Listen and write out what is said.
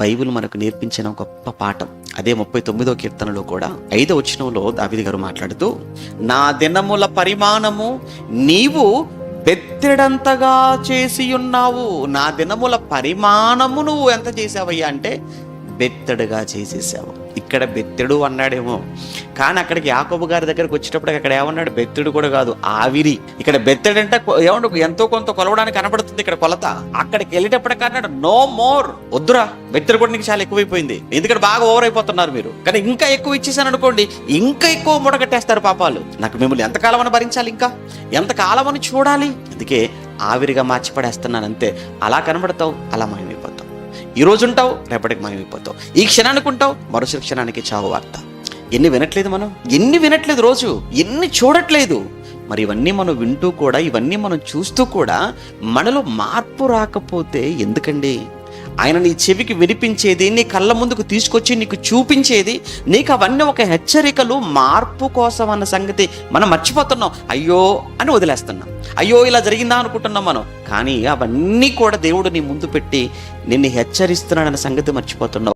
Bible మనకు నేర్పించిన గొప్ప పాఠం. అదే 39వ కీర్తనలో కూడా 5వ వచనంలో దావీదు గారు మాట్లాడుతూ, నా దినముల పరిమాణము నీవు బెత్తెడంతగా చేసి ఉన్నావు. నా దినముల పరిమాణము నువ్వు ఎంత చేసావయ్యా అంటే బెత్తెడుగా చేసేసావు. ఇక్కడ బెత్తెడు అన్నాడేమో, కానీ అక్కడికి యాకోబు గారి దగ్గరకు వచ్చేటప్పటికి అక్కడ ఏమన్నాడు? బెత్తెడు కూడా కాదు, ఆవిరి. ఇక్కడ బెత్తెడంటే ఏమన్నా ఎంతో కొంత కొలవడానికి కనబడుతుంది ఇక్కడ కొలత. అక్కడికి వెళ్ళేటప్పటికి అన్నాడు, నో మోర్, వద్దురా, బెత్తెడు కూడా నీకు చాలా ఎక్కువైపోయింది, ఎందుకంటే బాగా ఓవర్ అయిపోతున్నారు మీరు, కానీ ఇంకా ఎక్కువ ఇచ్చేసాను అనుకోండి ఇంకా ఎక్కువ ముడగట్టేస్తారు పాపాలు. నాకు మిమ్మల్ని ఎంతకాలం అని భరించాలి, ఇంకా ఎంతకాలం అని చూడాలి, అందుకే ఆవిరిగా మార్చి పడేస్తున్నాను అంతే. అలా కనబడతావు, అలా మాయమైపోతావు. ఈ రోజు ఉంటావు, రేపటికి మాయమైపోతావు. ఈ క్షణానికి ఉంటావు, మరుసటి క్షణానికి చావు వార్త. ఎన్ని వినట్లేదు మనం, ఎన్ని వినట్లేదు, రోజు ఎన్ని చూడట్లేదు. మరి ఇవన్నీ మనం వింటూ కూడా, ఇవన్నీ మనం చూస్తూ కూడా మనలో మార్పు రాకపోతే ఎందుకండి? ఆయన నీ చెవికి వినిపించేది, నీ కళ్ళ ముందుకు తీసుకొచ్చి నీకు చూపించేది, నీకు అవన్నీ ఒక హెచ్చరికలు, మార్పు కోసం అన్న సంగతి మనం మర్చిపోతున్నాం. అయ్యో అని వదిలేస్తున్నాం, అయ్యో ఇలా జరిగిందా అనుకుంటున్నాం మనం. కానీ అవన్నీ కూడా దేవుడు నీ ముందు పెట్టి నిన్ను హెచ్చరిస్తున్నాడన్న సంగతి మర్చిపోతున్నావు.